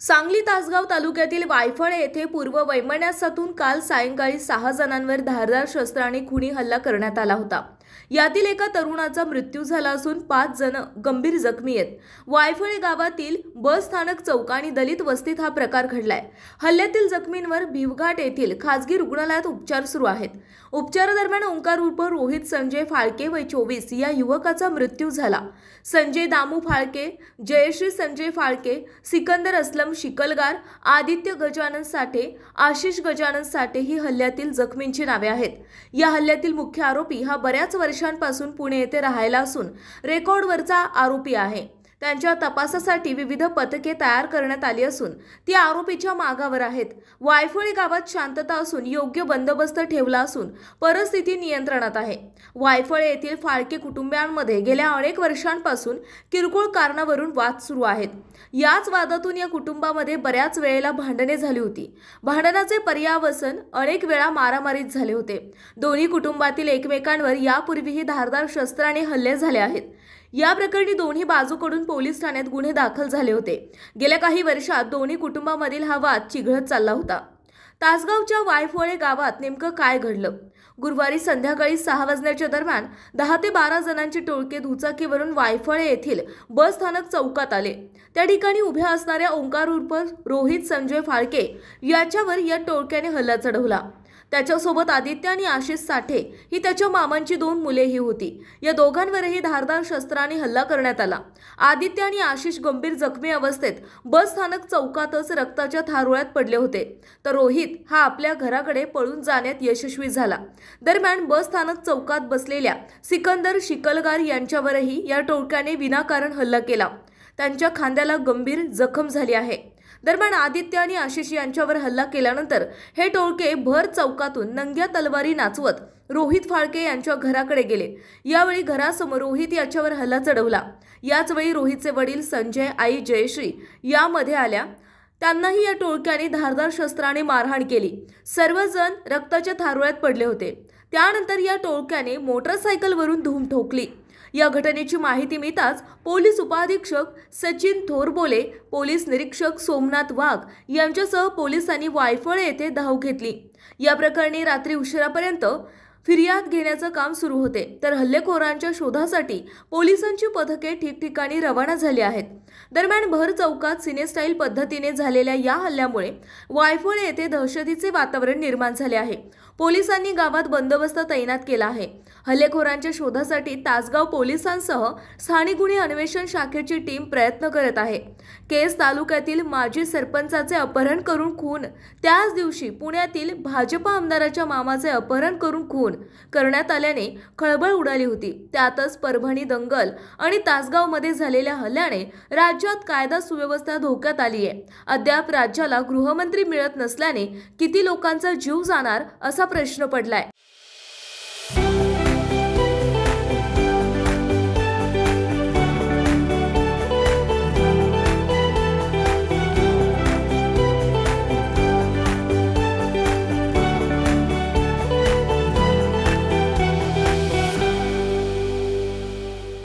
सांगली तासगाव तालुक्यातील वायफळ येथे पूर्व वैमनस्यातून काल सायंकाळी 6 जणांवर धारदार शस्त्राने खुनी हल्ला करण्यात आला होता। यातील एका तरुणाचा मृत्यू झाला असून 5 जण गंभीर जखमी आहेत। वायफळे गावातील बस स्थानक चौक आणि दलित वस्तीत हा प्रकार घडलाय। हल्ल्यातील जखमींवर भिवघाट येथील खासगी रुग्णालयात उपचार सुरू आहेत। उपचारादरम्यान ओंकार उर्फ रोहित संजय फाळके वय 24 या युवकाचा मृत्यू झाला। संजय दामू फाळके, जयश्री संजय फाळके, सिकंदर असलम शिकलगार, आदित्य गजानन साठे, आशिष गजानन साठे ही हल्ल्यातील जखमींची नावे आहेत। या हल्ल्यातील मुख्य आरोपी हा बऱ्याच वर्षांपासून पुणे येथे राहायला असून रेकॉर्डवरचा आरोपी आहे। त्यांच्या तपासासाठी विविध पथके तयार करण्यात आली असून ती आरोपीच्या मागावर आहेत। वायफळे गावात शांतता असून योग्य बंदोबस्त ठेवला असून परिस्थिती नियंत्रणात आहे। वायफळे येथील फाळके कुटुंबियांमध्ये गेल्या अनेक वर्षांपासून किरकोळ कारणावरून वाद सुरू आहेत। याच वादातून या कुटुंबामध्ये बऱ्याच वेळेला भांडणे झाली होती। भांडणाचे पर्यावसन अनेक वेळा मारामारीत झाले होते। दोन्ही कुटुंबातील एकमेकांवर यापूर्वीही धारदार शस्त्राने हल्ले झाले आहेत। या प्रकरणी दोन्ही बाजूकडून पोलीस ठाण्यात गुन्हे दाखल झाले होते। गेल्या काही वर्षात दोन्ही कुटुंबांमधील हा वाद चिघळत चालला होता। तासगावच्या वायफळे गावात नेमकं काय घडलं? गुरुवारी संध्याकाळी 6 वाजण्याच्या दरम्यान 10 ते 12 जणांचे टोळके दुचाकीवरून वायफळे येथील बस स्थानक चौकात आले। त्या ठिकाणी उभ्या असणाऱ्या ओंकार उर्फ रोहित संजय फाळके याच्यावर या टोळक्याने हल्ला चढवला। त्याच्यासोबत आदित्य आणि आशिष साठे ही त्याच्या मामांची 2 मुलेही होती। या दोघांवरही धारदार शस्त्राने हल्ला करण्यात आला। आदित्य आणि आशिष गंभीर जखमी अवस्थेत बस स्थानक चौकातच रक्ताच्या थारोळ्यात पडले होते, तर रोहित हा आपल्या घराकडे पळून जाण्यात यशस्वी झाला। दरम्यान बस स्थानक चौकात बसलेल्या सिकंदर शिकलगार यांच्यावरही या टोळक्याने विनाकारण हल्ला केला। त्यांच्या खांद्याला गंभीर जखम झाली आहे। दरम्यान आदित्य आणि आशिष यांच्यावर हल्ला केल्यानंतर हे टोळके भर चौकातून नंग्या तलवारी नाचवत रोहित फाळके यांच्या घराकडे गेले। यावेळी घरासमोर रोहित याच्यावर हल्ला चढवला। याच वेळी रोहितचे वडील संजय, आई जयश्री यामध्ये आल्या। त्यांनाही या टोळक्याने धारदार शस्त्राने मारहाण केली। सर्वजण रक्ताच्या थारोळ्यात पडले होते। त्यानंतर या टोळक्याने मोटरसायकलवरून धूम ठोकली। या घटनेची माहिती मिळताच पोलीस उपाधीक्षक सचिन थोरबोले, पोलीस निरीक्षक सोमनाथ वाघ यांच्यासह पोलिसांनी वायफळे येथे धाव घेतली। या प्रकरणी रात्री उशिरापर्यंत फिर्याद घेण्याचे काम सुरू होते, तर हल्लेखोरांच्या शोधासाठी पोलिसांची पथके ठिकठिकाणी रवाना झाली आहेत। दरम्यान भर चौकात सिनेस्टाईल पद्धतीने झालेल्या या हल्ल्यामुळे वायफळे येथे दहशतीचे वातावरण निर्माण झाले आहे। पोलिसांनी गावात बंदोबस्त तैनात केला आहे। हल्लेखोरांच्या शोधासाठी तासगाव पोलिसांसह स्थानिक गुन्हे अन्वेषण शाखेची टीम प्रयत्न करत आहे। केस तालुक्यातील माजी सरपंचाचे अपहरण करून खून, त्याच दिवशी पुण्यातील भाजपा आमदाराच्या मामाचे अपहरण करून खून करण्यात आल्याने खळबळ उडाली होती। त्यातच परभणी दंगल आणि तासगावमध्ये झालेल्या हल्ल्याने राज्यात कायदा सुव्यवस्था धोक्यात आली आहे। अद्याप राज्याला गृहमंत्री मिळत नसल्याने किती लोकांचा जीव जाणार असा प्रश्न पडलाय।